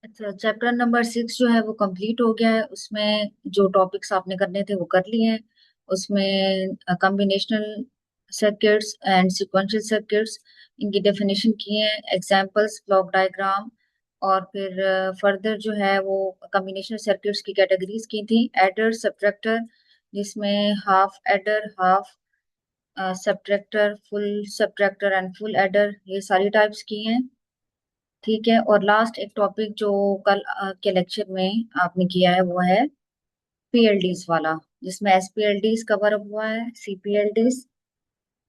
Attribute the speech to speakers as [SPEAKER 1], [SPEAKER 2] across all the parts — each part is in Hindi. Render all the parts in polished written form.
[SPEAKER 1] अच्छा, चैप्टर नंबर 6 जो है वो कंप्लीट हो गया है। उसमें जो टॉपिक्स आपने करने थे वो कर लिए हैं। उसमें combinational circuits and sequential circuits, इनकी डेफिनेशन की है, एग्जांपल्स, ब्लॉक डायग्राम। और फिर फर्दर जो है वो कॉम्बिनेशनल सर्किट्स की कैटेगरीज की थी, एडर, सब्ट्रैक्टर, जिसमें half adder, half subtractor, full subtractor and full adder, ये सारी टाइप्स की हैं। ठीक है। और लास्ट एक टॉपिक जो कल के लेक्चर में आपने किया है वो है पीएलडीज वाला, जिसमें एसपीएलडीज कवर अप हुआ है, सीपीएलडीज,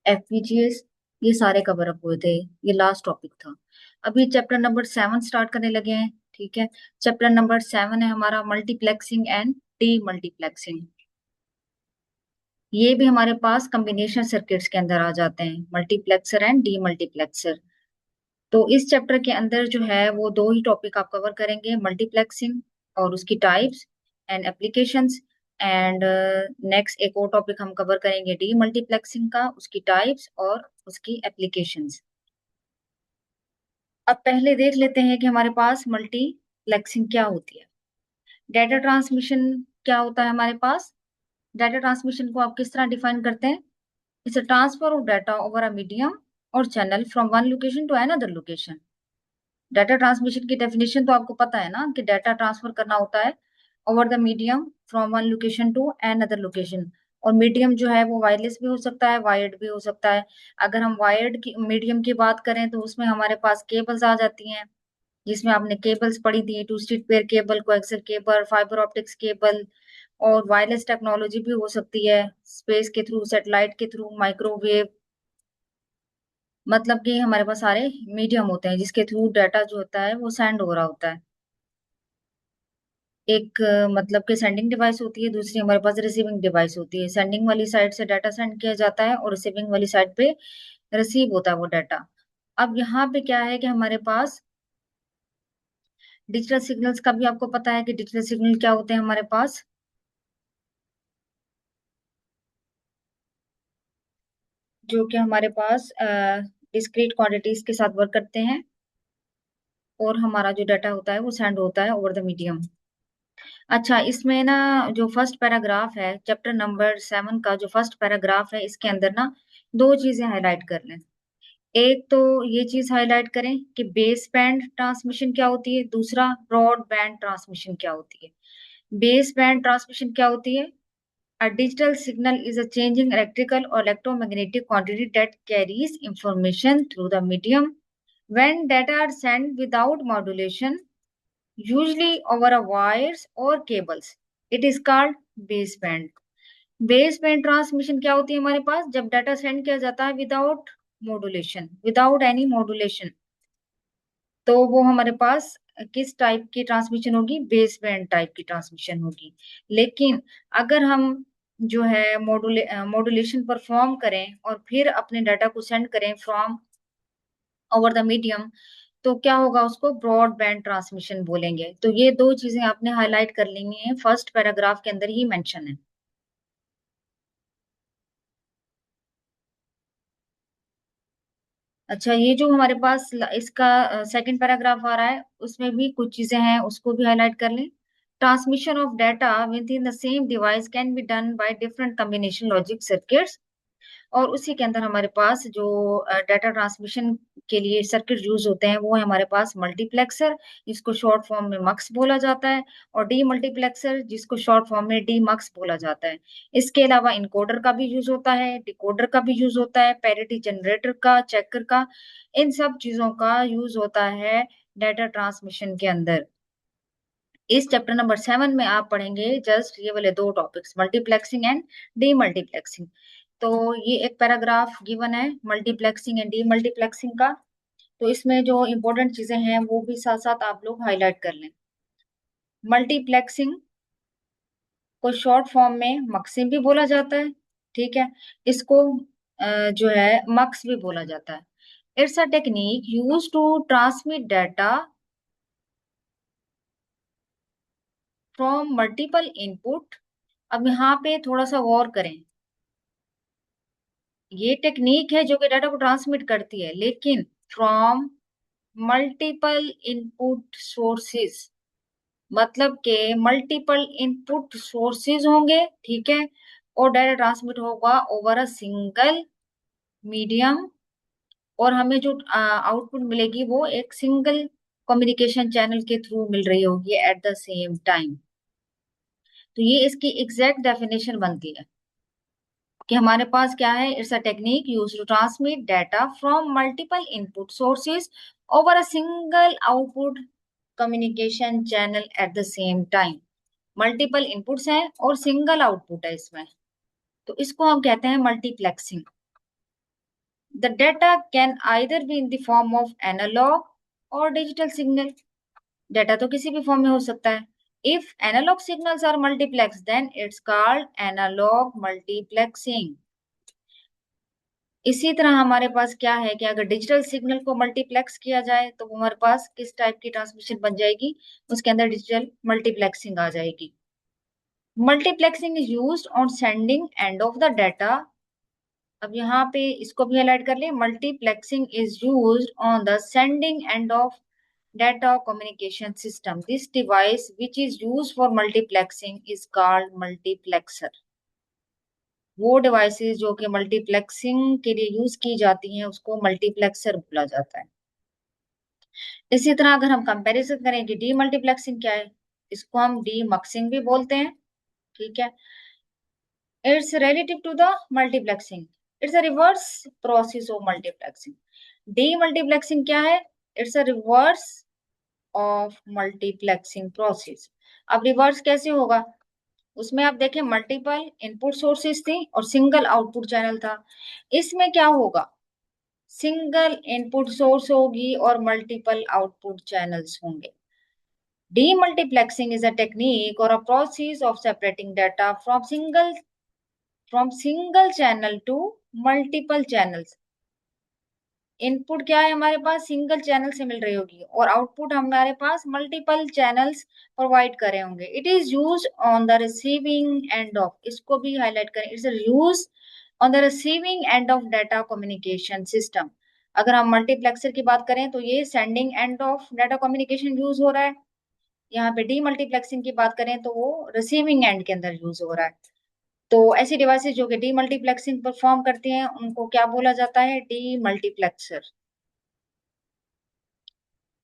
[SPEAKER 1] एफपीजीएस, ये सारे कवर अप हुए थे। ये लास्ट टॉपिक था। अभी चैप्टर नंबर 7 स्टार्ट करने लगे हैं। ठीक है। चैप्टर नंबर 7 है हमारा मल्टीप्लेक्सिंग एंड डी मल्टीप्लेक्सिंग। ये भी हमारे पास कॉम्बिनेशन सर्किट्स के अंदर आ जाते हैं, मल्टीप्लेक्सर एंड डी मल्टीप्लेक्सर। तो इस चैप्टर के अंदर जो है वो दो ही टॉपिक आप कवर करेंगे, मल्टीप्लेक्सिंग और उसकी types and applications. And next एक और टॉपिक हम कवर करेंगे डी मल्टीप्लेक्सिंग का, उसकी टाइप्स और उसकी एप्लीकेशंस। अब पहले देख लेते हैं कि हमारे पास मल्टीप्लेक्सिंग क्या होती है। डेटा ट्रांसमिशन क्या होता है हमारे पास। डेटा ट्रांसमिशन को आप किस तरह डिफाइन करते हैं? It's a transfer of data over a medium or channel from one location to another location. Data transmission की डेफिनेशन तो आपको पता है ना, कि डाटा ट्रांसफर करना होता है over the medium from one location to another location. और मीडियम जो है वो वायरलेस भी हो सकता है, वायर्ड भी हो सकता है। अगर हम वायर्ड की मीडियम की बात करें तो उसमें हमारे पास केबल्स आ जाती हैं, जिसमें आपने केबल्स पढ़ी थी, twisted pair cable, coaxial cable, fibre optics cable. और वायरलेस टेक्नोलॉजी भी हो सकती है, स्पेस के थ्रू, सैटेलाइट के थ्रू, माइक्रोवेव। मतलब कि हमारे पास सारे मीडियम होते हैं जिसके थ्रू डाटा जो होता है वो सेंड हो रहा होता है। एक मतलब कि सेंडिंग डिवाइस होती है, दूसरी हमारे पास रिसीविंग डिवाइस होती है। सेंडिंग वाली साइड से डाटा सेंड किया जाता है और रिसीविंग वाली साइड पे रिसीव होता है वो डाटा। अब यहाँ पे क्या है कि हमारे पास डिजिटल सिग्नल्स का भी आपको पता है कि डिजिटल सिग्नल क्या होते हैं हमारे पास, जो कि हमारे पास डिस्क्रीट क्वांटिटीज के साथ वर्क करते हैं और हमारा जो डाटा होता है वो सेंड होता है ओवर द मीडियम। अच्छा, इसमें ना जो फर्स्ट पैराग्राफ है चैप्टर नंबर 7 का, जो फर्स्ट पैराग्राफ है इसके अंदर ना दो चीजें हाईलाइट कर लें। एक तो ये चीज हाईलाइट करें कि बेस बैंड ट्रांसमिशन क्या होती है, दूसरा ब्रॉड बैंड ट्रांसमिशन क्या होती है। बेस बैंड ट्रांसमिशन क्या होती है? A digital signal is a changing electrical or electromagnetic quantity that carries information through the medium. When data are sent without modulation, usually over a wires or cables, it is called baseband. Base band transmission क्या होती है हमारे पास? जब डाटा सेंड किया जाता है without modulation, without any modulation, तो वो हमारे पास किस टाइप की ट्रांसमिशन होगी? बेस बैंड टाइप की ट्रांसमिशन होगी। लेकिन अगर हम जो है मॉड्यूलेशन परफॉर्म करें और फिर अपने डाटा को सेंड करें फ्रॉम ओवर द मीडियम, तो क्या होगा? उसको ब्रॉड बैंड ट्रांसमिशन बोलेंगे। तो ये दो चीजें आपने हाईलाइट कर लेंगी हैं, फर्स्ट पैराग्राफ के अंदर ही मेंशन है। अच्छा, ये जो हमारे पास इसका सेकंड पैराग्राफ आ रहा है उसमें भी कुछ चीजें हैं, उसको भी हाईलाइट कर लें। Transmission of data with in the same device can be done by different combination logic circuits. और उसी के अंदर हमारे पास जो डाटा ट्रांसमिशन के लिए सर्किट यूज होते हैं वो है हमारे पास मल्टीप्लेक्सर, जिसको शॉर्ट फॉर्म में मक्स बोला जाता है, और डी मल्टीप्लेक्सर, जिसको शॉर्ट फॉर्म में डी मक्स बोला जाता है। इसके अलावा इनकोडर का भी यूज होता है, डिकोडर का भी यूज होता है, पैरिटी जनरेटर का, चेकर का, इन सब चीजों का यूज होता है डाटा ट्रांसमिशन के अंदर। इस चैप्टर नंबर 7 में आप पढ़ेंगे जस्ट ये वाले दो topics, multiplexing and D multiplexing. तो ये एक पैराग्राफ गिवन है मल्टीप्लेक्सिंग एंड डी मल्टीप्लेक्सिंग का। तो इसमें जो इंपॉर्टेंट चीजें हैं वो भी साथ साथ आप लोग हाईलाइट कर लें। मल्टीप्लेक्सिंग को शॉर्ट फॉर्म में मक्सिम भी बोला जाता है। ठीक है। इसको जो है मक्स भी बोला जाता है। It's a technique use to transmit data from multiple input. अब यहाँ पे थोड़ा सा गौर करें, ये टेक्निक है जो कि डाटा को ट्रांसमिट करती है, लेकिन फ्रॉम मल्टीपल इनपुट सोर्सेज, मतलब के मल्टीपल इनपुट सोर्सेज होंगे, ठीक है, और डाटा ट्रांसमिट होगा ओवर अ सिंगल मीडियम, और हमें जो आउटपुट मिलेगी वो एक सिंगल कम्युनिकेशन चैनल के थ्रू मिल रही होगी एट द सेम टाइम। तो ये इसकी एग्जैक्ट डेफिनेशन बनती है कि हमारे पास क्या है, it's a technique use to transmit data from multiple input sources over a single output communication channel at the same time. Multiple inputs हैं और सिंगल आउटपुट है इसमें, तो इसको हम कहते हैं multiplexing. The data can either be in the form of analogue और डिजिटल सिग्नल, डेटा तो किसी भी फॉर्म में हो सकता है। If analogue signals are multiplex then it's called analogue multiplexing. इसी तरह हमारे पास क्या है कि अगर डिजिटल सिग्नल को मल्टीप्लेक्स किया जाए तो हमारे पास किस टाइप की ट्रांसमिशन बन जाएगी, उसके अंदर डिजिटल मल्टीप्लेक्सिंग आ जाएगी। Multiplexing is used on sending end of the data. अब यहाँ पे इसको भी हाईलाइट कर ले, multiplexing is used on the sending end of data communication system. This device which is used for multiplexing is called multiplexer. वो डिवाइसेस जो कि मल्टीप्लेक्सिंग के लिए यूज की जाती हैं उसको मल्टीप्लेक्सर बोला जाता है। इसी तरह अगर हम कंपैरिजन करें कि डी मल्टीप्लेक्सिंग क्या है, इसको हम डी मक्सिंग भी बोलते हैं, ठीक है। It's relative to the multiplexing, it's a reverse process of multiplexing. Demultiplexing क्या है, it's a reverse of multiplexing process. अब रिवर्स कैसे होगा, उसमें आप देखें मल्टीपल इनपुट सोर्सेस थी और सिंगल आउटपुट चैनल था। इसमें क्या होगा, सिंगल इनपुट सोर्स होगी और मल्टीपल आउटपुट चैनल्स होंगे। डीमल्टीप्लेक्सिंग इज अ टेक्निक और a process of separating data from single channel to multiple channels. Input क्या है हमारे पास, सिंगल चैनल से मिल रही होगी और आउटपुट हमारे पास मल्टीपल चैनल्स प्रोवाइड करे होंगे। It is use on the receiving end of, इसको भी हाईलाइट करें, it's use on the receiving end of data communication system. अगर हम मल्टीप्लेक्सर की बात करें तो ये sending end of data communication use हो रहा है। यहाँ पे डी मल्टीप्लेक्सिंग की बात करें तो वो रिसीविंग एंड के अंदर यूज हो रहा है। तो ऐसी डिवाइसेस जो कि डी मल्टीप्लेक्सिंग परफॉर्म करती हैं उनको क्या बोला जाता है, डी मल्टीप्लेक्सर।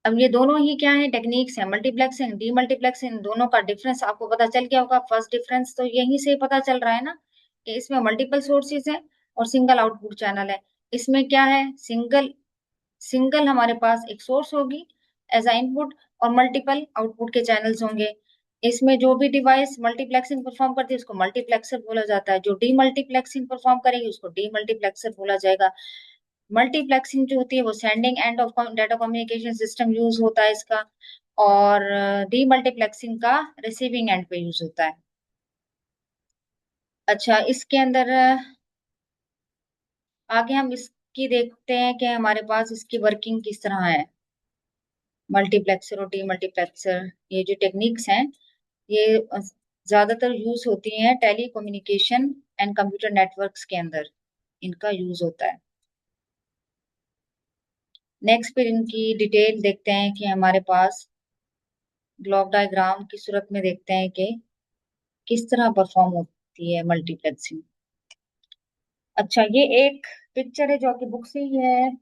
[SPEAKER 1] अब ये दोनों ही क्या है, टेक्निक्स है, मल्टीप्लेक्सिंग डीमल्टीप्लेक्सिंग, दोनों का डिफरेंस आपको पता चल गया होगा। फर्स्ट डिफरेंस तो यहीं से पता चल रहा है ना कि इसमें मल्टीपल सोर्सेज है और सिंगल आउटपुट चैनल है। इसमें क्या है, सिंगल सिंगल हमारे पास एक सोर्स होगी एज अ इनपुट और मल्टीपल आउटपुट के चैनल्स होंगे। इसमें जो भी डिवाइस मल्टीप्लेक्सिंग परफॉर्म करती है उसको मल्टीप्लेक्सर बोला जाता है, जो डीमल्टीप्लेक्सिंग परफॉर्म करेगी उसको डीमल्टीप्लेक्सर बोला जाएगा। मल्टीप्लेक्सिंग जो होती है वो sending end of data communication system use होता है इसका, और डीमल्टीप्लेक्सिंग का रिसीविंग एंड पे यूज होता है। अच्छा, इसके अंदर आगे हम इसकी देखते हैं कि हमारे पास इसकी वर्किंग किस तरह है। मल्टीप्लेक्सर और डीमल्टीप्लेक्सर ये जो टेक्निक्स हैं ये ज्यादातर यूज होती हैं telecommunication and computer networks के अंदर, इनका यूज होता है। नेक्स्ट फिर इनकी डिटेल देखते हैं कि हमारे पास ब्लॉक डायग्राम की सूरत में देखते हैं कि किस तरह परफॉर्म होती है मल्टीप्लेक्सिंग। अच्छा, ये एक पिक्चर है जो आपकी बुक से ही है,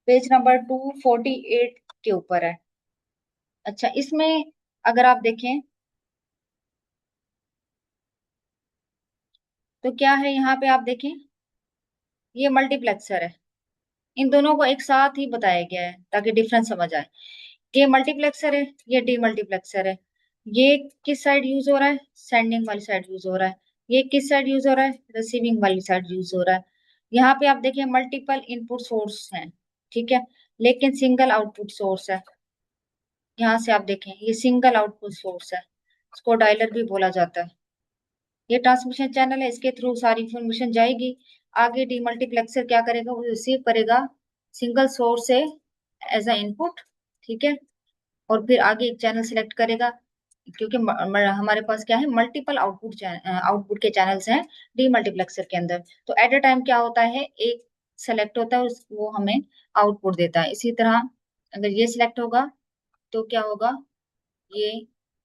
[SPEAKER 1] पेज नंबर 248 के ऊपर है। अच्छा, इसमें अगर आप देखें तो क्या है, यहाँ पे आप देखें ये मल्टीप्लेक्सर है, इन दोनों को एक साथ ही बताया गया है ताकि डिफरेंस समझ आए। ये मल्टीप्लेक्सर है, ये डीमल्टीप्लेक्सर है। ये किस साइड यूज हो रहा है, सेंडिंग वाली साइड यूज हो रहा है। ये किस साइड यूज हो रहा है, रिसीविंग वाली साइड यूज हो रहा है। यहाँ पे आप देखिए मल्टीपल इनपुट सोर्स हैं, ठीक है, लेकिन सिंगल आउटपुट सोर्स है। यहाँ से आप देखें ये सिंगल आउटपुट सोर्स है, इसको डायलर भी बोला जाता है। ये ट्रांसमिशन चैनल है, इसके थ्रू सारी इंफॉर्मेशन जाएगी। आगे डीमल्टीप्लेक्सर क्या करेगा, वो रिसीव करेगा सिंगल सोर्स से एज अ इनपुट, ठीक है, और फिर आगे एक चैनल सिलेक्ट करेगा, क्योंकि हमारे पास क्या है, मल्टीपल आउटपुट के चैनल्स हैं डीमल्टीप्लेक्सर के अंदर। तो एट अ टाइम क्या होता है, एक सेलेक्ट होता है वो हमें आउटपुट देता है। इसी तरह अगर ये सिलेक्ट होगा तो क्या होगा, ये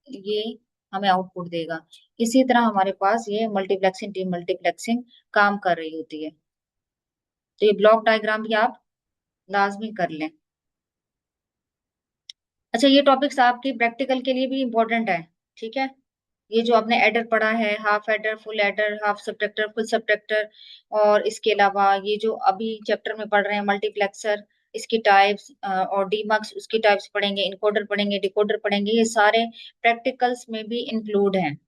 [SPEAKER 1] ये हमें आउटपुट देगा। इसी तरह हमारे पास ये मल्टीप्लेक्सिंग डी मल्टीप्लेक्सिंग काम कर रही होती है। तो ये ब्लॉक डायग्राम भी आप लाजमी कर लें। अच्छा, ये टॉपिक्स आपकी प्रैक्टिकल के लिए भी इम्पोर्टेंट है, ठीक है। ये जो आपने एडर पढ़ा है, half adder, full adder, half subtractor, full subtractor, और इसके अलावा ये जो अभी चैप्टर में पढ़ रहे हैं मल्टीप्लेक्सर, इसकी टाइप्स, और डीमक्स उसकी टाइप्स पढ़ेंगे, इनकोडर पढ़ेंगे, डिकोडर पढ़ेंगे, ये सारे प्रैक्टिकल्स में भी इंक्लूड हैं।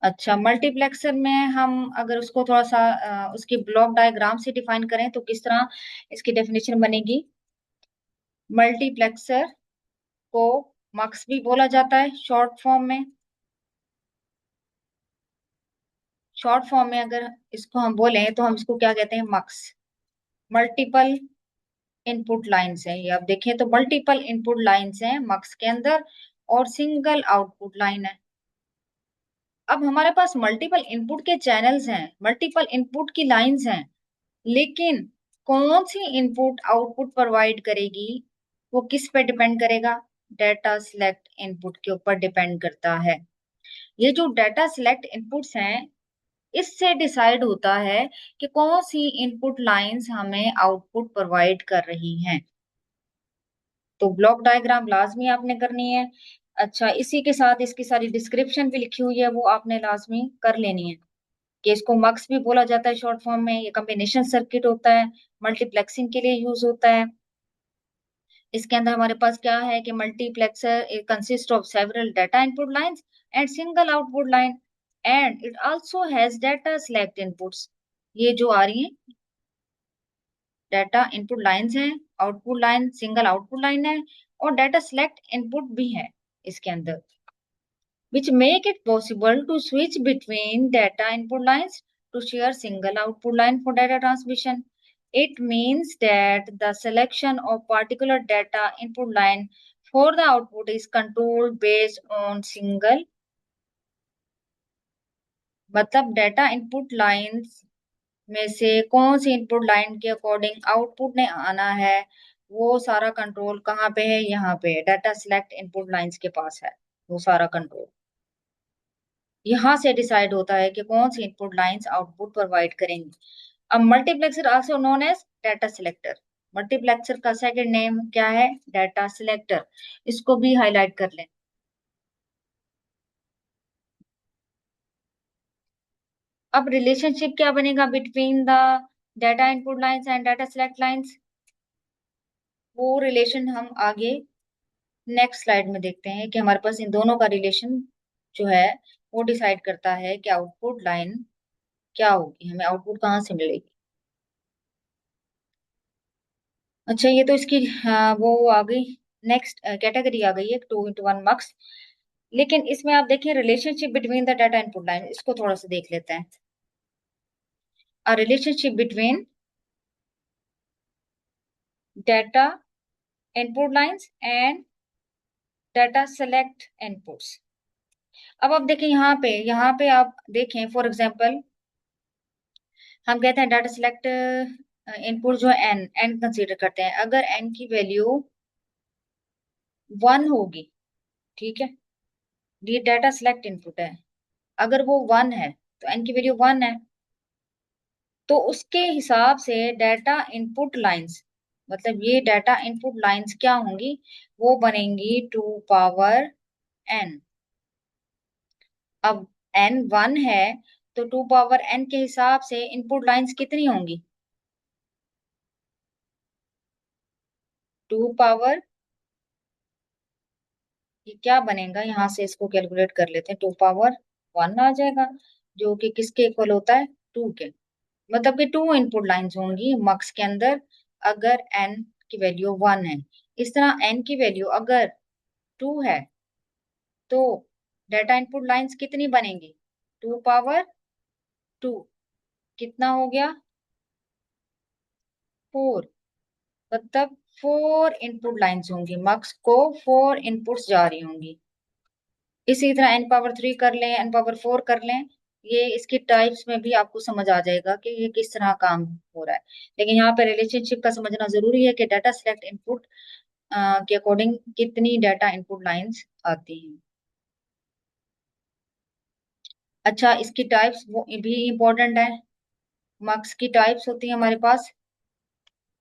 [SPEAKER 1] अच्छा, मल्टीप्लेक्सर में हम अगर उसको थोड़ा सा उसकी ब्लॉक डायग्राम से डिफाइन करें तो किस तरह इसकी डेफिनेशन बनेगी। मल्टीप्लेक्सर को मक्स भी बोला जाता है शॉर्ट फॉर्म में। शॉर्ट फॉर्म में अगर इसको हम बोलें तो हम इसको क्या कहते हैं, मक्स। मल्टीपल इनपुट लाइंस है, ये आप देखें तो मल्टीपल इनपुट लाइंस हैं मक्स के अंदर, और सिंगल आउटपुट लाइन है। अब हमारे पास मल्टीपल इनपुट के चैनल्स हैं, मल्टीपल इनपुट की लाइंस हैं, लेकिन कौन सी इनपुट आउटपुट प्रोवाइड करेगी वो किस पे डिपेंड करेगा, डेटा सिलेक्ट इनपुट के ऊपर डिपेंड करता है। ये जो डेटा सिलेक्ट इनपुट्स हैं, इससे डिसाइड होता है कि कौन सी इनपुट लाइंस हमें आउटपुट प्रोवाइड कर रही हैं। तो ब्लॉक डायग्राम लाजमी आपने करनी है। अच्छा, इसी के साथ इसकी सारी डिस्क्रिप्शन भी लिखी हुई है, वो आपने लाजमी कर लेनी है। कि इसको मक्स भी बोला जाता है शॉर्ट फॉर्म में, ये कम्बिनेशन सर्किट होता है, मल्टीप्लेक्सिंग के लिए यूज होता है। इसके अंदर हमारे पास क्या है कि multiplexer consist of several data input lines and single output line, and it also has data select inputs. ये जो आ रही है डाटा इनपुट लाइंस हैं, output line single output line है, और डाटा सिलेक्ट इनपुट भी है इसके अंदर, which make it possible to switch between data input lines to share single output line for data transmission. It means that the selection of particular data input line for the output is controlled based on single, मतलब डाटा इनपुट लाइंस में से कौन सी इनपुट लाइन के अकॉर्डिंग आउटपुट ने आना है, वो सारा कंट्रोल कहाँ पे है, यहाँ पे डाटा सिलेक्ट इनपुट लाइंस के पास है। वो सारा कंट्रोल यहाँ से डिसाइड होता है कि कौन सी इनपुट लाइंस आउटपुट प्रोवाइड करेंगी। अब multiplexer also known as data selector, multiplexer का सेकंड नेम क्या है, डाटा सिलेक्टर। इसको भी हाईलाइट कर लें। अब रिलेशनशिप क्या बनेगा between the data input lines and data select lines, वो रिलेशन हम आगे नेक्स्ट स्लाइड में देखते हैं कि हमारे पास इन दोनों का रिलेशन जो है वो डिसाइड करता है कि आउटपुट लाइन क्या होगी, हमें आउटपुट कहाँ से मिलेगी। अच्छा, ये तो इसकी वो आ गई, नेक्स्ट कैटेगरी आ गई है 2x1 मार्क्स। लेकिन इसमें आप देखिए relationship between the data input line, इसको थोड़ा सा देख लेते हैं। A relationship between data input lines and data select inputs. अब आप देखें यहाँ पे आप देखें फॉर एग्जांपल, हम कहते हैं डाटा सिलेक्ट इनपुट जो एन एन कंसीडर करते हैं, अगर एन की वैल्यू 1 होगी, ठीक है, ये डाटा सिलेक्ट इनपुट है, अगर वो 1 है तो एन की वैल्यू 1 है, तो उसके हिसाब से डाटा इनपुट लाइंस, मतलब ये डाटा इनपुट लाइंस क्या होंगी, वो बनेंगी 2 पावर एन। अब एन 1 है तो 2 पावर एन के हिसाब से इनपुट लाइंस कितनी होंगी, 2 पावर, ये क्या बनेगा, यहाँ से इसको कैलकुलेट कर लेते हैं, 2 पावर 1 आ जाएगा, जो कि किसके इक्वल होता है, 2 के। मतलब कि 2 इनपुट लाइंस होंगी मक्स के अंदर अगर एन की वैल्यू 1 है। इस तरह एन की वैल्यू अगर 2 है तो डाटा इनपुट लाइंस कितनी बनेंगी, 2 पावर 2, कितना हो गया, 4, मतलब 4 इनपुट लाइंस होंगी, मक्स को 4 इनपुट्स जा रही होंगी। इसी तरह n पावर 3 कर लें, n पावर 4 कर लें, ये इसकी टाइप्स में भी आपको समझ आ जाएगा कि ये किस तरह काम हो रहा है। लेकिन यहाँ पे रिलेशनशिप का समझना जरूरी है कि डाटा सिलेक्ट इनपुट के अकॉर्डिंग कितनी डाटा इनपुट लाइंस आती हैं। अच्छा, इसकी टाइप्स वो भी इम्पोर्टेंट है। मार्क्स की टाइप्स होती है हमारे पास,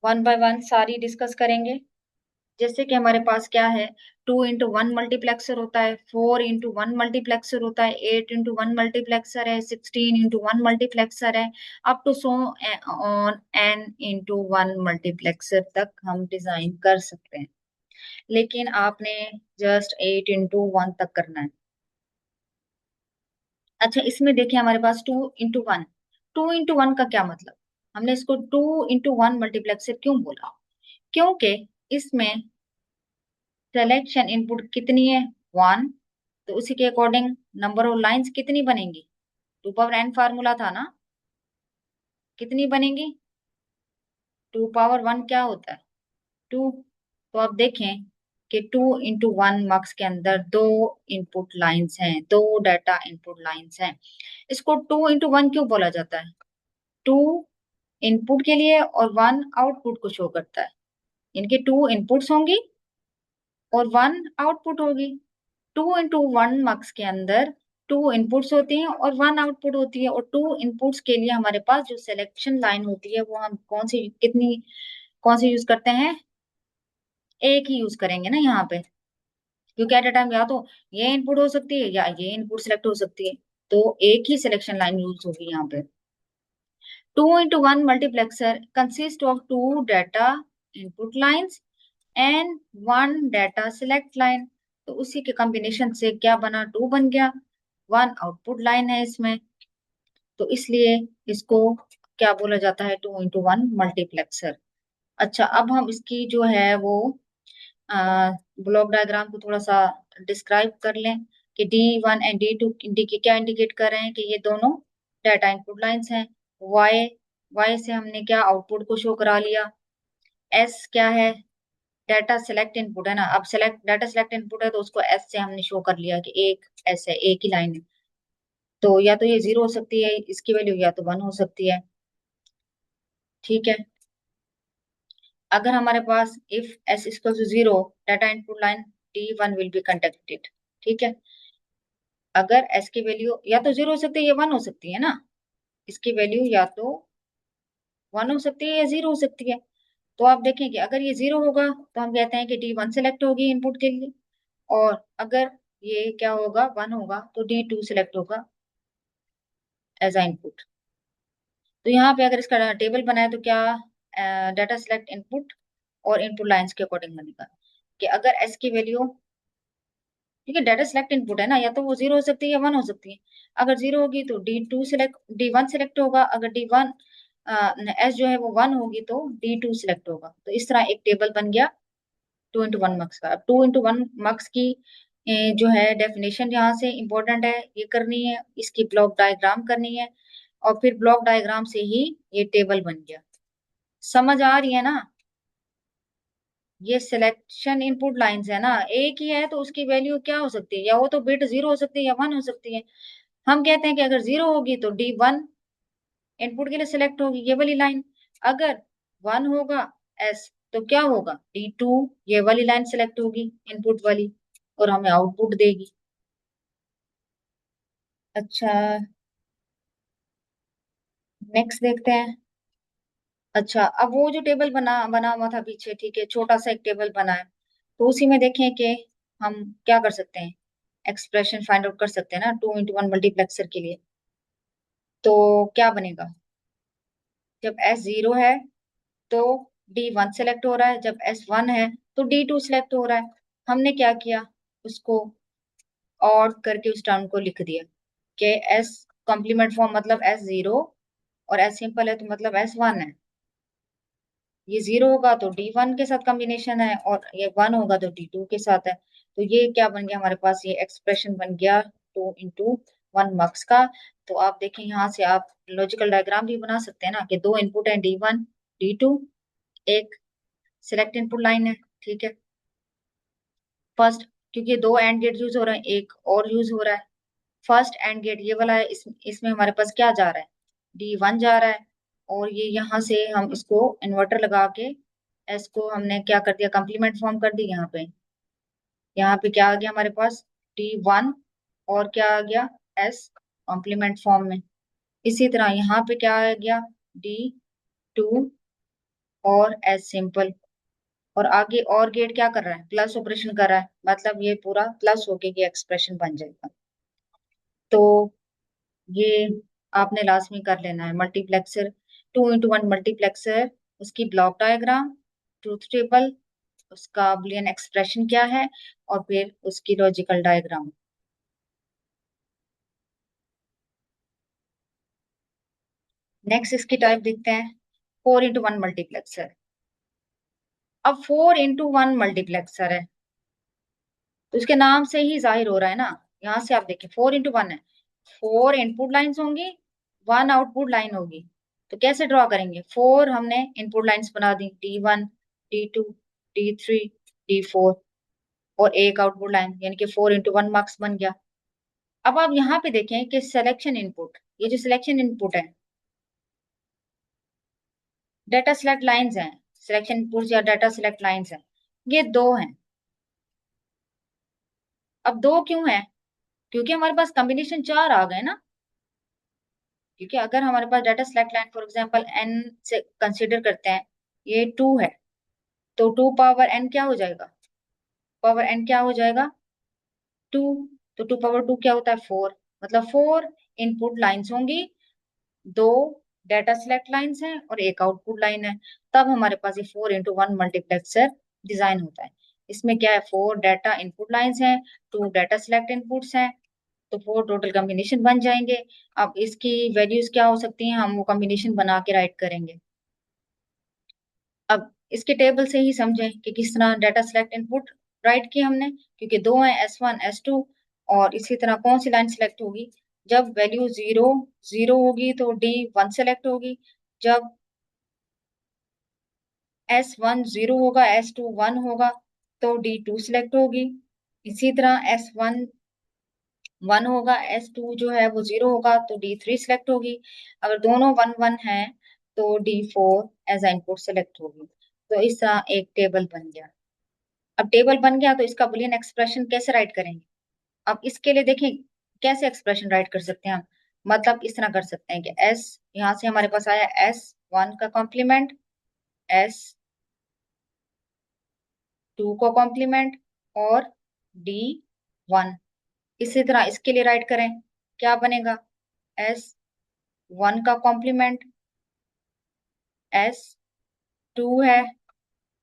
[SPEAKER 1] वन बाय वन सारी डिस्कस करेंगे। जैसे कि हमारे पास क्या है, 2x1 मल्टीप्लेक्सर होता है, 4x1 मल्टीप्लेक्सर होता है, 8x1 मल्टीप्लेक्सर है, 16x1 मल्टीप्लेक्सर है, up to so on n×1 multiplexer तक हम डिजाइन कर सकते हैं। लेकिन आपने जस्ट 8x1 तक करना है। अच्छा, इसमें देखिए हमारे पास 2x1, 2x1 का क्या मतलब, हमने इसको 2x1 मल्टीप्लेक्सर क्यों बोला, क्योंकि इसमें सिलेक्शन इनपुट कितनी है, 1। तो उसी के अकॉर्डिंग नंबर ऑफ लाइंस कितनी बनेंगी, 2 पावर n फार्मूला था ना, कितनी बनेंगी, 2 पावर 1 क्या होता है, 2। तो आप देखें कि 2x1 मार्क्स के अंदर दो इनपुट लाइंस हैं, दो डाटा इनपुट लाइंस हैं। इसको 2x1 क्यों बोला जाता है, 2 इनपुट के लिए और 1 आउटपुट को शो करता है। इनके 2 इनपुट्स होंगी और 1 आउटपुट होगी। 2x1 मार्क्स के अंदर 2 इनपुट्स होती हैं और 1 आउटपुट होती है, और 2 इनपुट्स के लिए हमारे पास जो सिलेक्शन लाइन होती है वो हम कौन सी यूज करते हैं, एक ही यूज करेंगे ना यहाँ पे, क्योंकि एट अ टाइम या तो ये इनपुट हो सकती है या ये इनपुट सेलेक्ट हो सकती है। तो एक ही सिलेक्शन लाइन यूज होगी यहाँ पे। 2x1 multiplexer consists of two data input lines and one data select line। तो उसी के कॉम्बिनेशन से क्या बना, 2 बन गया, 1 आउटपुट लाइन है इसमें। तो इसलिए इसको क्या बोला जाता है, 2x1 मल्टीप्लेक्सर। अच्छा, अब हम इसकी जो है वो ब्लॉक डायग्राम को थोड़ा सा डिस्क्राइब कर लें कि D1 एंड D2 क्या इंडिकेट कर रहे हैं, कि ये दोनों डाटा इनपुट लाइंस हैं। वाई वाई से हमने क्या आउटपुट को शो करा लिया। एस क्या है, डाटा सेलेक्ट इनपुट है ना, अब सेलेक्ट डाटा सेलेक्ट इनपुट है तो उसको एस से हमने शो कर लिया कि एक एस है, एक ही लाइन है। तो या तो ये 0 हो सकती है इसकी वैल्यू, या तो 1 हो सकती है। ठीक है, अगर हमारे पास if S equal to 0, data input line D1 will be conducted. ठीक है, अगर एस की वैल्यू या तो 0 हो सकती है या 1 हो सकती है ना, इसकी वैल्यू या तो 1 हो सकती है या 0 हो सकती है। तो आप देखें कि अगर ये 0 होगा तो हम कहते हैं कि D1 सेलेक्ट होगी इनपुट के लिए, और अगर ये क्या होगा, 1 होगा, तो D2 सेलेक्ट होगा एज अ इनपुट। तो यहाँ पे अगर इसका टेबल बनाए तो क्या, डाटा सिलेक्ट इनपुट और इनपुट लाइंस के अकॉर्डिंग बनेगा कि अगर एस की वैल्यू, ठीक है, डाटा सिलेक्ट इनपुट है ना, या तो वो 0 हो सकती है या 1 हो सकती है। अगर 0 होगी तो D1 सेलेक्ट होगा, अगर D1 एस जो है वो 1 होगी तो D2 सेलेक्ट होगा। तो इस तरह एक टेबल बन गया 2x1 मार्क्स का। अब 2x1 मार्क्स की जो है डेफिनेशन यहाँ से इंपॉर्टेंट है, ये करनी है, इसकी ब्लॉक डायग्राम करनी है, और फिर ब्लॉक डायग्राम से ही ये टेबल बन गया। समझ आ रही है ना, ये सिलेक्शन इनपुट लाइंस है ना, एक ही है तो उसकी वैल्यू क्या हो सकती है, या वो तो बिट 0 हो सकती है या 1 हो सकती है। हम कहते हैं कि अगर 0 होगी तो D1 इनपुट के लिए सिलेक्ट होगी ये वाली लाइन, अगर 1 होगा एस तो क्या होगा, D2 ये वाली लाइन सिलेक्ट होगी इनपुट वाली, और हमें आउटपुट देगी। अच्छा, नेक्स्ट देखते हैं। अच्छा, अब वो जो टेबल बना बना हुआ था पीछे, ठीक है, छोटा सा एक टेबल बना है, तो उसी में देखें कि हम क्या कर सकते हैं, एक्सप्रेशन फाइंड आउट कर सकते हैं ना 2x1 मल्टीप्लेक्सर के लिए। तो क्या बनेगा, जब एस 0 है तो D1 सेलेक्ट हो रहा है, जब S1 है तो D2 सेलेक्ट हो रहा है। हमने क्या किया, उसको और करके उस टर्म को लिख दिया कि S कॉम्प्लीमेंट फॉर्म मतलब S0, और S सिंपल है तो मतलब S1 है। ये 0 होगा तो D1 के साथ कॉम्बिनेशन है, और ये 1 होगा तो D2 के साथ है। तो ये क्या बन गया हमारे पास, ये एक्सप्रेशन बन गया 2x1 मार्क्स का। तो आप देखें यहाँ से आप लॉजिकल डायग्राम भी बना सकते हैं ना, कि दो इनपुट है D1 D2, एक सिलेक्ट इनपुट लाइन है। ठीक है, फर्स्ट, क्योंकि दो एंड गेट यूज हो रहे हैं, एक और यूज हो रहा है, फर्स्ट एंड गेट ये वाला है, इसमें हमारे पास क्या जा रहा है, D1 जा रहा है। और ये यहाँ से हम इसको इन्वर्टर लगा के एस को हमने क्या कर दिया, कंप्लीमेंट फॉर्म कर दी यहाँ पे। यहाँ पे क्या आ गया हमारे पास, D1 और क्या आ गया, एस कॉम्प्लीमेंट फॉर्म में। इसी तरह यहाँ पे क्या आ गया, D2 और एस सिंपल। और आगे और गेट क्या कर रहा है, प्लस ऑपरेशन कर रहा है, मतलब ये पूरा प्लस होके ये एक्सप्रेशन बन जाएगा। तो ये आपने लास्ट में कर लेना है मल्टीप्लेक्सर, 2x1 मल्टीप्लेक्सर, उसकी ब्लॉक डायग्राम, ट्रूथ टेबल, उसका बुलियन एक्सप्रेशन क्या है, और फिर उसकी लॉजिकल डायग्राम। नेक्स्ट इसकी टाइप देखते हैं, 4x1 मल्टीप्लेक्सर। अब 4x1 मल्टीप्लेक्सर है तो इसके नाम से ही जाहिर हो रहा है ना, यहाँ से आप देखिए 4x1 है, 4 इनपुट लाइंस होंगी, 1 आउटपुट लाइन होगी। तो कैसे ड्रॉ करेंगे, 4 हमने इनपुट लाइंस बना दी, D1, D2, D3, D4, और एक आउटपुट लाइन, यानी कि 4x1 मार्क्स बन गया। अब आप यहाँ पे देखें कि सिलेक्शन इनपुट, ये जो सिलेक्शन इनपुट है, डाटा सिलेक्ट लाइंस हैं, सिलेक्शन इनपुट या डाटा सिलेक्ट लाइंस हैं, ये दो हैं। अब दो क्यों है, क्योंकि हमारे पास कॉम्बिनेशन 4 आ गए ना। क्योंकि अगर हमारे पास data select line for example n से कंसीडर करते हैं, ये 2 है, तो 2 पावर n क्या हो जाएगा, पावर n क्या हो जाएगा, 2। तो 2 पावर 2 क्या होता है, 4। मतलब 4 इनपुट लाइंस होंगी, दो डाटा सिलेक्ट लाइंस हैं और एक आउटपुट लाइन है। तब हमारे पास ये 4x1 मल्टीप्लेक्सर डिजाइन होता है। इसमें क्या है, 4 डाटा इनपुट लाइंस हैं, 2 डाटा सिलेक्ट इनपुट्स हैं, तो 4 टोटल कॉम्बिनेशन बन जाएंगे। अब इसकी वैल्यूज क्या हो सकती हैं, हम वो कॉम्बिनेशन बना के राइट करेंगे। अब इसके टेबल से ही समझें कि किस तरह डाटा सिलेक्ट इनपुट राइट किए हमने, क्योंकि दो हैं, S1 S2। और इसी तरह कौन सी लाइन सिलेक्ट होगी, जब वैल्यू 0 0 होगी तो D1 सेलेक्ट होगी, जब S1 0 होगा, S2 1 होगा, तो D2 सिलेक्ट होगी। इसी तरह S1 1 होगा, S2 जो है वो 0 होगा, तो D3 सिलेक्ट होगी। अगर दोनों 1 1 हैं तो D4 एज इनपुट सेलेक्ट होगी। तो इस तरह एक टेबल बन गया। अब टेबल बन गया तो इसका बुलियन एक्सप्रेशन कैसे राइट करेंगे। अब इसके लिए देखें कैसे एक्सप्रेशन राइट कर सकते हैं हम, मतलब इस तरह कर सकते हैं कि S, यहाँ से हमारे पास आया S1 का कॉम्प्लीमेंट, S2 को कॉम्प्लीमेंट, और D1। इसी तरह इसके लिए राइट करें, क्या बनेगा, S1 का कॉम्प्लीमेंट, S2 है,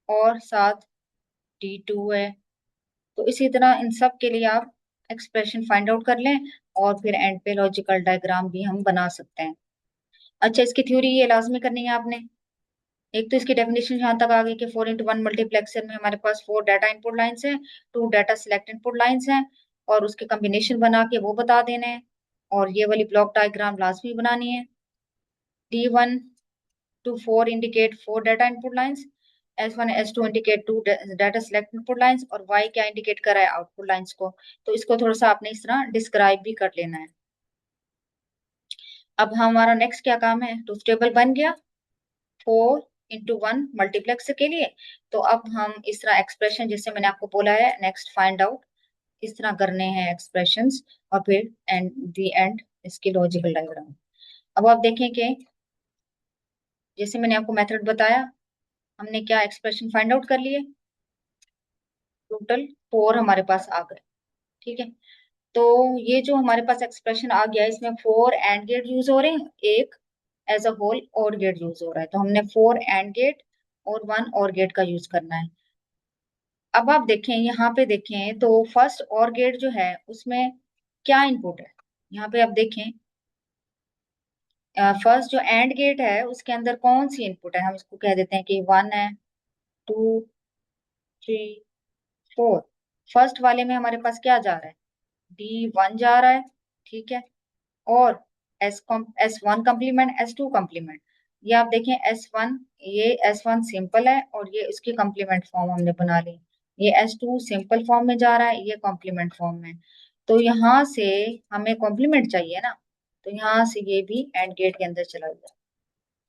[SPEAKER 1] और साथ D2 है। तो इसी तरह इन सब के लिए आप एक्सप्रेशन फाइंड आउट कर लें, और फिर एंड पे लॉजिकल डायग्राम भी हम बना सकते हैं। अच्छा, इसकी थ्योरी ये लाजमी करनी है आपने। एक तो इसकी डेफिनेशन यहाँ तक आ गई कि 4x1 मल्टीप्लेक्सर में हमारे पास 4 डाटा इनपुट लाइंस हैं, 2 डाटा सिलेक्ट इनपुट लाइंस हैं, और उसके कॉम्बिनेशन बना के वो बता देने हैं। और ये वाली ब्लॉक डायग्राम लाजमी बनानी है। D1 to 4 indicate 4 data input lines, S1 S2 indicate 2 data select input lines, और Y क्या इंडिकेट कर रहा है, आउटपुट लाइंस को। तो इसको थोड़ा सा आपने इस तरह डिस्क्राइब भी कर लेना है। अब हमारा नेक्स्ट क्या काम है, ट्रूथ टेबल बन गया 4x1 मल्टीप्लेक्स के लिए। तो अब हम इस तरह एक्सप्रेशन, जैसे मैंने आपको बोला है नेक्स्ट फाइंड आउट, इस तरह करने हैं एक्सप्रेशंस, और फिर एंड दी एंड इसकी लॉजिकल डायग्राम। अब आप देखें कि जैसे मैंने आपको मेथड बताया, हमने क्या एक्सप्रेशन फाइंड आउट कर लिए, टोटल 4 हमारे पास आ गए। ठीक है, तो ये जो हमारे पास एक्सप्रेशन आ गया, इसमें 4 एंड गेट यूज हो रहे हैं, एक एज अ होल और गेट यूज हो रहा है, तो हमने 4 एंड गेट और 1 और गेट का यूज करना है। अब आप देखें, यहाँ पे देखें तो फर्स्ट और गेट जो है उसमें क्या इनपुट है, यहाँ पे आप देखें, फर्स्ट जो एंड गेट है उसके अंदर कौन सी इनपुट है, हम इसको कह देते हैं कि 1 है, 2, 3, 4। फर्स्ट वाले में हमारे पास क्या जा रहा है, D1 जा रहा है। ठीक है, और S1 कम्प्लीमेंट, S2 कम्प्लीमेंट। ये आप देखें S1, ये S1 सिंपल है और ये इसकी कम्प्लीमेंट फॉर्म हमने बना ली। ये S2 सिंपल फॉर्म में जा रहा है, ये कॉम्प्लीमेंट फॉर्म में। तो यहाँ से हमें कॉम्प्लीमेंट चाहिए ना, तो यहाँ से ये भी एंड गेट के अंदर चला गया,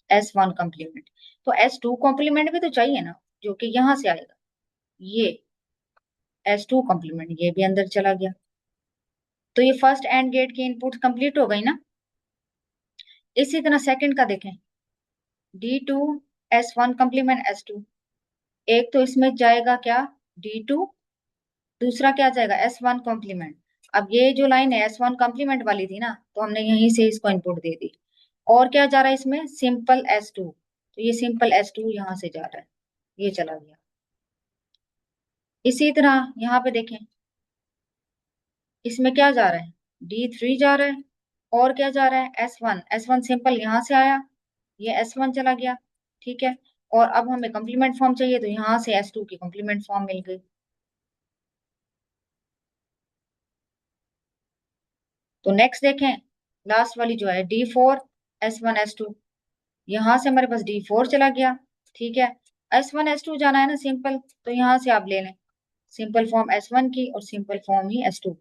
[SPEAKER 1] S1 कॉम्प्लीमेंट। तो S2 कॉम्प्लीमेंट भी तो चाहिए ना, जो कि यहाँ से आएगा, ये S2 कॉम्प्लीमेंट ये भी अंदर चला गया। तो ये फर्स्ट एंड गेट की इनपुट कंप्लीट हो गई ना। इसी तरह सेकंड का देखें, D2 S1 कॉम्प्लीमेंट S2। एक तो इसमें जाएगा क्या, D2, दूसरा क्या जाएगा S1 कॉम्प्लीमेंट। अब ये जो लाइन है S1 कॉम्प्लीमेंट वाली थी ना, तो हमने यहीं से इसको इनपुट दे दी। और क्या जा रहा है इसमें, सिंपल S2, तो ये सिंपल S2 यहाँ से जा रहा है, ये चला गया। इसी तरह यहाँ पे देखें, इसमें क्या जा रहा है, D3 जा रहा है, और क्या जा रहा है S1 सिंपल यहाँ से आया, ये S1 चला गया, ठीक है। और अब हमें कॉम्प्लीमेंट फॉर्म चाहिए, तो यहाँ से S2 की कॉम्प्लीमेंट फॉर्म मिल गई। तो नेक्स्ट देखें, लास्ट वाली जो है D4 S1 S2, यहाँ से हमारे पास D4 चला गया, ठीक है। S1 S2 जाना है ना सिंपल, तो यहाँ से आप ले लें सिंपल फॉर्म S1 की और सिंपल फॉर्म ही S2।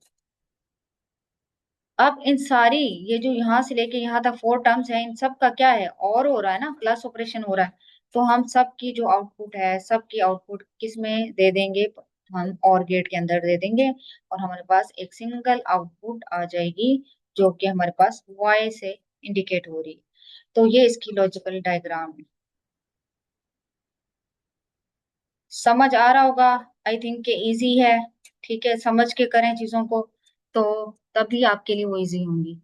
[SPEAKER 1] अब इन सारी, ये जो यहाँ से लेके यहाँ तक फोर टर्म्स है, इन सब का क्या है, और हो रहा है ना, प्लस ऑपरेशन हो रहा है। तो हम सब की जो आउटपुट है, सब की आउटपुट किस में दे देंगे, हम और गेट के अंदर दे देंगे, और हमारे पास एक सिंगल आउटपुट आ जाएगी, जो कि हमारे पास Y से इंडिकेट हो रही है। तो ये इसकी लॉजिकल डायग्राम है। समझ आ रहा होगा, आई थिंक के इजी है, ठीक है, समझ के करें चीजों को, तो तभी आपके लिए वो इजी होंगी।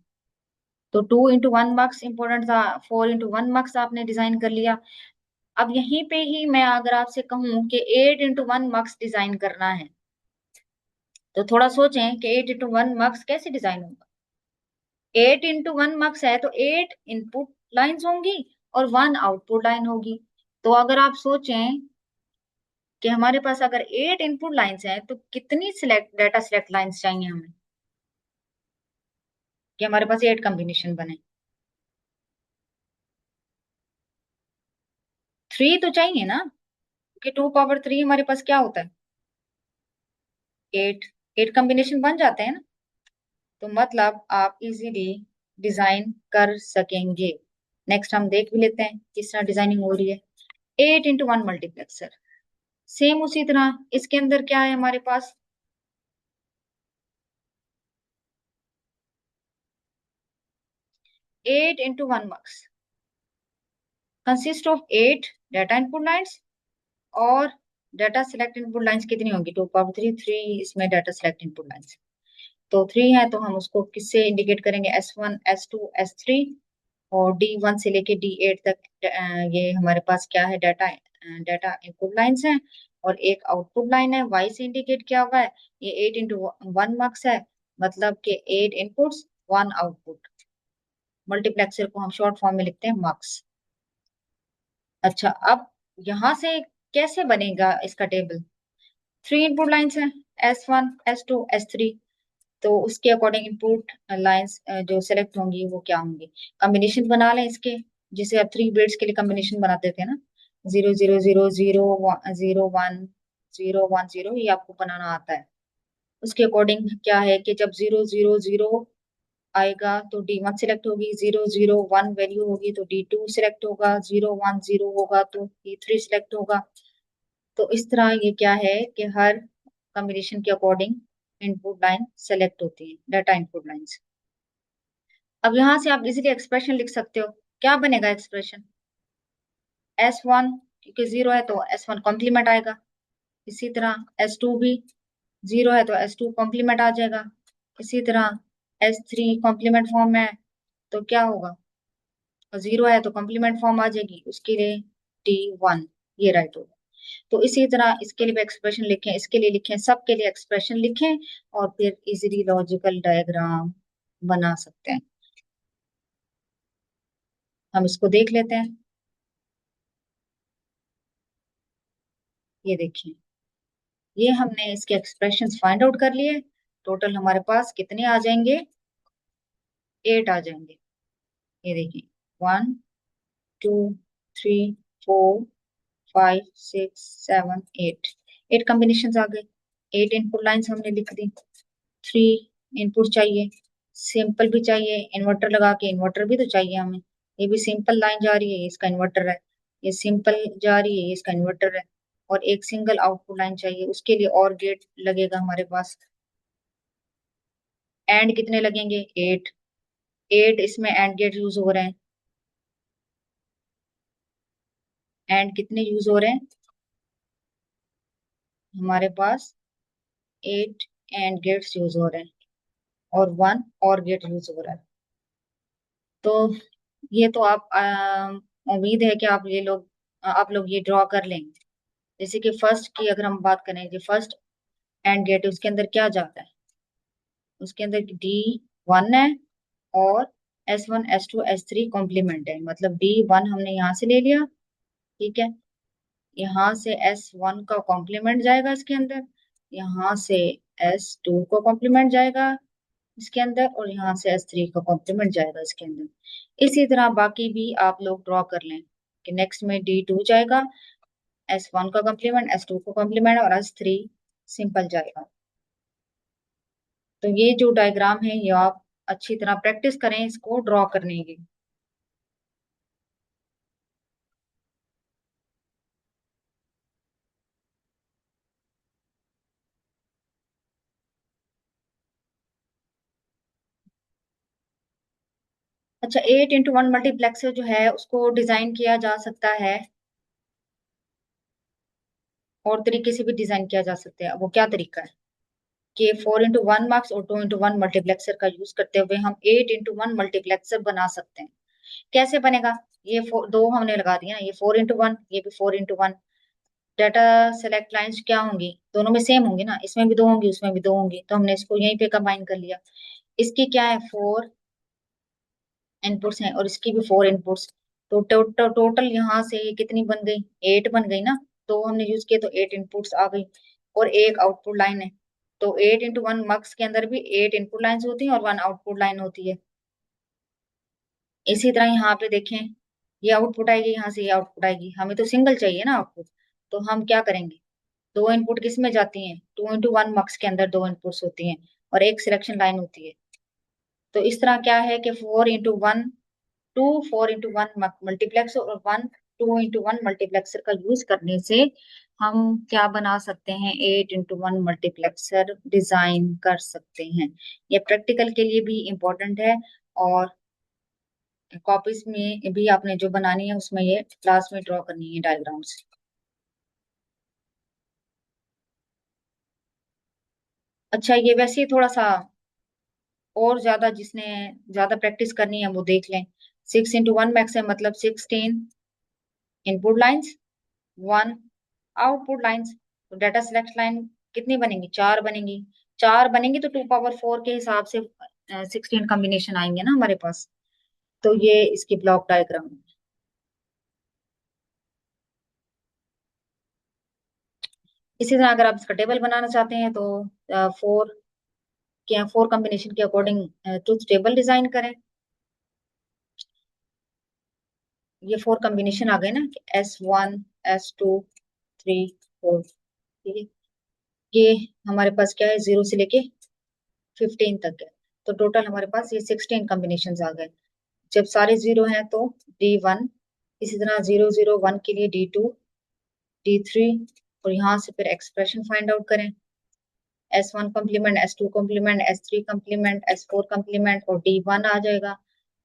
[SPEAKER 1] तो 2 into 1 मार्क्स इंपॉर्टेंट था, 4 into 1 मार्क्स आपने डिजाइन कर लिया। अब यहीं पे ही मैं अगर आपसे कहूं कि 8 into 1 मार्क्स डिजाइन करना है, तो थोड़ा सोचें कि 8 into 1 मार्क्स कैसे डिजाइन होगा। 8 into 1 मार्क्स है तो 8 इनपुट लाइंस होंगी और 1 आउटपुट लाइन होगी। तो अगर आप सोचें कि हमारे पास अगर 8 इनपुट लाइंस हैं, तो कितनी सिलेक्ट डाटा सिलेक्ट लाइंस चाहिए हमें, कि हमारे पास 8 कॉम्बिनेशन बने। 3 तो चाहिए ना, क्योंकि 2 पावर 3 हमारे पास क्या होता है, 8। 8 कॉम्बिनेशन बन जाते हैं ना, तो मतलब आप इजीली डिजाइन कर सकेंगे। नेक्स्ट हम देख भी लेते हैं किस तरह डिजाइनिंग हो रही है। 8 into 1 मल्टीप्लेक्सर, सेम उसी तरह इसके अंदर क्या है हमारे पास, 8 into 1 marks consist of 8 data input lines, और डाटा सिलेक्ट इनपुट लाइंस कितनी होंगी, 2 पावर 3, 3 इसमें डाटा सिलेक्ट इनपुट लाइंस। तो 3 है तो हम उसको किससे इंडिकेट करेंगे, S1 S2 S3, और D1 से लेके D8 तक ये हमारे पास क्या है, डाटा डाटा इनपुट लाइंस हैं, और एक आउटपुट लाइन है, Y से इंडिकेट किया हुआ है। ये 8 into 1 मार्क्स है, मतलब कि 8 इनपुट्स 1 आउटपुट। मल्टीप्लेक्सर को हम शॉर्ट फॉर्म में लिखते हैं मार्क्स। अच्छा, अब यहाँ से कैसे बनेगा इसका टेबल, 3 इनपुट लाइंस है, S1 S2 S3, तो उसके अकॉर्डिंग इनपुट लाइंस जो सेलेक्ट होंगी वो क्या होंगी, कॉम्बिनेशन बना लें इसके, जिसे आप 3 बिट्स के लिए कॉम्बिनेशन बनाते थे ना, 0 0 0 0 0 1 0 1 0, ये आपको बनाना आता है। उसके अकॉर्डिंग क्या है कि जब 0 0 0 आएगा तो D1 सिलेक्ट होगी, 0 0 1 वैल्यू होगी तो D2 सिलेक्ट होगा, 0 1 0 होगा तो D3 सिलेक्ट होगा। तो इस तरह ये क्या है कि हर कॉम्बिनेशन के अकॉर्डिंग इनपुट लाइन सेलेक्ट होती है, डाटा इनपुट लाइंस। अब यहाँ से आप इजीली एक्सप्रेशन लिख सकते हो, क्या बनेगा एक्सप्रेशन, S1 क्योंकि 0 है तो S1 कॉम्प्लीमेंट आएगा, इसी तरह S2 भी 0 है तो S2 कॉम्प्लीमेंट आ जाएगा, इसी तरह S3 कॉम्प्लीमेंट फॉर्म में है तो क्या होगा, 0 है तो कॉम्प्लीमेंट फॉर्म आ जाएगी, उसके लिए D1, ये राइट होगा। तो इसी तरह इसके लिए भी एक्सप्रेशन लिखें, इसके लिए लिखें, सबके लिए एक्सप्रेशन लिखें, और फिर इजीली लॉजिकल डायग्राम बना सकते हैं। हम इसको देख लेते हैं, ये देखिए, ये हमने इसके एक्सप्रेशंस फाइंड आउट कर लिए। टोटल हमारे पास कितने आ जाएंगे, 8 आ जाएंगे। ये देखिए, 1 2 3 4 5 6 7 8, 8 कॉम्बिनेशन आ गए, 8 इनपुट लाइंस हमने लिख दी, 3 इनपुट चाहिए, सिंपल भी चाहिए, इन्वर्टर लगा के इन्वर्टर भी तो चाहिए हमें। ये भी सिंपल लाइन जा रही है, ये इसका इन्वर्टर है। ये सिंपल जा रही है, ये इसका इन्वर्टर है। और एक सिंगल आउटपुट लाइन चाहिए, उसके लिए और गेट लगेगा हमारे पास। एंड कितने लगेंगे? 8। 8 इसमें एंड गेट यूज हो रहे हैं। एंड कितने यूज हो रहे हैं हमारे पास? 8 एंड गेट्स यूज हो रहे हैं, और 1 और गेट यूज हो रहा है। तो ये तो आप उम्मीद है कि आप लोग ये ड्रॉ कर लेंगे। जैसे कि फर्स्ट की अगर हम बात करें, जो फर्स्ट एंड गेट है उसके अंदर क्या जाता है? उसके अंदर D1 है, और S1 S2 S3 कॉम्प्लीमेंट है। मतलब D1 हमने यहाँ से ले लिया, ठीक है। यहाँ से S1 का कॉम्प्लीमेंट जाएगा इसके अंदर, यहाँ से S2 को कॉम्प्लीमेंट जाएगा इसके अंदर, और यहाँ से S3 का कॉम्प्लीमेंट जाएगा इसके अंदर। इसी तरह बाकी भी आप लोग ड्रॉ कर लें कि नेक्स्ट में D2 जाएगा, S1 का कॉम्प्लीमेंट, S2 का कॉम्प्लीमेंट, और S3 सिंपल जाएगा। तो ये जो डायग्राम है ये आप अच्छी तरह प्रैक्टिस करें इसको ड्रॉ करने की। अच्छा, 8x1 मल्टीप्लेक्सर जो है उसको डिजाइन किया जा सकता है, और तरीके से भी डिजाइन किया जा सकता है। वो क्या तरीका है कि 4x1 मार्क्स और 2x1 मल्टीप्लेक्सर का यूज करते हुए हम 8x1 मल्टीप्लेक्सर बना सकते हैं। कैसे बनेगा? ये दो हमने लगा दिया ना, ये 4x1, ये भी 4x1। डाटा सेलेक्ट लाइंस क्या होंगी? दोनों में सेम होंगी ना, इसमें भी दो होंगी, उसमें भी दो होंगी, तो हमने इसको यहीं पे कंबाइन कर लिया। इसकी क्या है? 4 इनपुट्स हैं, और इसकी भी 4 इनपुट्स। तो टोटल यहाँ से ये कितनी बन गई? 8 बन गई ना। तो हमने यूज किया तो 8 इनपुट्स आ गई, और एक आउटपुट लाइन है। तो 8x1 मक्स के अंदर भी 8 इनपुट लाइंस होती हैं और 1 आउटपुट लाइन होती है। इसी तरह यहाँ पे देखें, ये आउटपुट आएगी, यहाँ से ये आउटपुट आएगी। हमें तो सिंगल चाहिए ना आउटपुट, तो हम क्या करेंगे? दो इनपुट किस में जाती हैं? 2x1 मक्स के अंदर दो इनपुट्स होती हैं, और एक सिलेक्शन लाइन होती है। तो इस तरह क्या है कि 4x1 टू 4x1 मल्टीप्लेक्सर, और 2x1 मल्टीप्लेक्सर का यूज करने से हम क्या बना सकते हैं? 8x1 मल्टीप्लेक्सर डिजाइन कर सकते हैं। ये प्रैक्टिकल के लिए भी इम्पोर्टेंट है, और कॉपीज में भी आपने जो बनानी है उसमें ये क्लास में ड्रॉ करनी है डायग्राम्स। अच्छा, ये वैसे ही थोड़ा सा और ज्यादा, जिसने ज्यादा प्रैक्टिस करनी है वो देख लें। 6x1 मैक्स है, मतलब 16 इनपुट लाइंस, 1 आउटपुट लाइंस। तो डाटा सिलेक्ट लाइन कितनी बनेंगी? 4 बनेंगी। 4 बनेंगी तो 2 पावर 4 के हिसाब से 16 कॉम्बिनेशन आएंगे ना हमारे पास। तो ये इसकी ब्लॉक डायग्राम है। इसी तरह अगर आप इसका टेबल बनाना चाहते हैं तो 4 कॉम्बिनेशन के अकॉर्डिंग ट्रुथ टेबल डिजाइन करें। ये 4 कॉम्बिनेशन आ गए ना, S1 S2 3 4, ठीक है। ये हमारे पास क्या है? 0 से लेके 15 तक है। तो टोटल हमारे पास ये 16 कॉम्बिनेशन आ गए। जब सारे 0 हैं तो D1। इसी तरह 0 0 1 के लिए D2 D3, और यहाँ से फिर एक्सप्रेशन फाइंड आउट करें। S1 complement, S2 complement, S3 complement, S4 complement, और D1 आ जाएगा।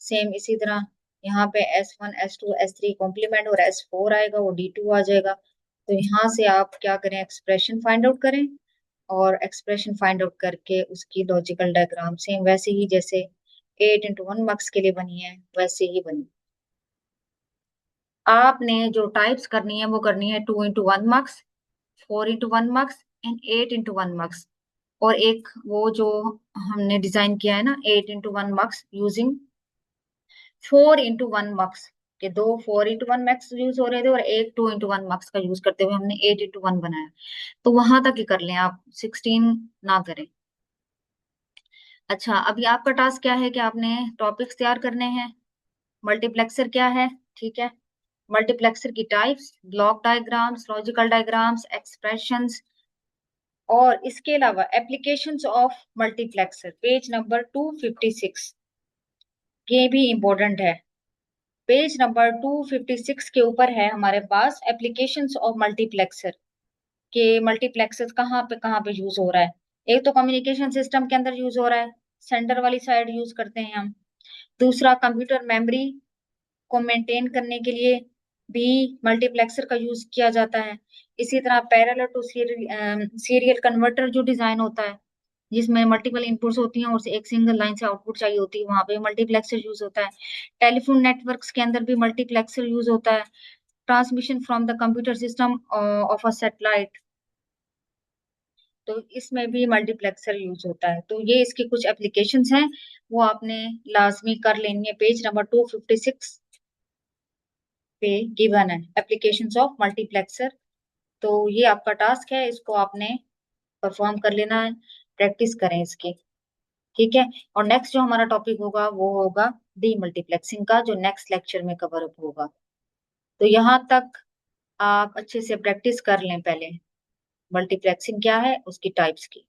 [SPEAKER 1] सेम इसी तरह यहाँ पे S1 S2 S3 कॉम्प्लीमेंट, और S4 आएगा, और D2 आ जाएगा। तो यहाँ से आप क्या करें? एक्सप्रेशन फाइंड आउट करें, और एक्सप्रेशन फाइंड आउट करके उसकी लॉजिकल डायग्राम सेम वैसे ही जैसे 8x1 मार्क्स के लिए बनी है वैसे ही बनी। आपने जो टाइप्स करनी है वो करनी है 2x1 marks, 4x1 marks, and 8x1 marks. और एक वो जो हमने डिजाइन किया है ना, 8x1 marks using 4x1 marks, के दो 4x1 मार्क्स यूज हो रहे थे और एक 2x1 मार्क्स का यूज करते हुए हमने 8x1 बनाया। तो वहां तक ही कर लें आप, 16 ना करें। अच्छा, अभी आपका टास्क क्या है कि आपने टॉपिक्स तैयार करने हैं। मल्टीप्लेक्सर क्या है? ठीक है। मल्टीप्लेक्सर की types, block diagrams, logical diagrams, expressions, और इसके अलावा applications of multiplexer page number 256, ये भी इम्पोर्टेंट है। पेज नंबर 256 के ऊपर है हमारे पास एप्लीकेशंस ऑफ मल्टीप्लेक्सर के मल्टीप्लेक्सर कहाँ पे यूज हो रहा है। एक तो कम्युनिकेशन सिस्टम के अंदर यूज हो रहा है, सेंडर वाली साइड यूज करते हैं हम। दूसरा, कंप्यूटर मेमोरी को मेंटेन करने के लिए भी मल्टीप्लेक्सर का यूज किया जाता है। इसी तरह पैरेलल टू सीरियल कन्वर्टर जो डिजाइन होता है, जिसमें मल्टीपल इनपुट्स होती हैं और एक सिंगल लाइन से आउटपुट चाहिए होती है, वहां पे मल्टीप्लेक्सर यूज होता है। टेलीफोन नेटवर्क्स के अंदर भी मल्टीप्लेक्सर यूज होता है। Transmission from the computer system of a satellite, तो इसमें भी मल्टीप्लेक्सर यूज होता है। तो ये इसकी कुछ एप्लीकेशंस हैं, वो आपने लाजमी कर लेनी है। पेज नंबर 256 पे गिवन है एप्लीकेशंस ऑफ मल्टीप्लेक्सर। तो ये आपका टास्क है, इसको आपने परफॉर्म कर लेना है, प्रैक्टिस करें इसकी। ठीक है। और नेक्स्ट जो हमारा टॉपिक होगा वो होगा डीमल्टीप्लेक्सिंग का, जो नेक्स्ट लेक्चर में कवर अप होगा। तो यहाँ तक आप अच्छे से प्रैक्टिस कर लें पहले, मल्टीप्लेक्सिंग क्या है, उसकी टाइप्स की।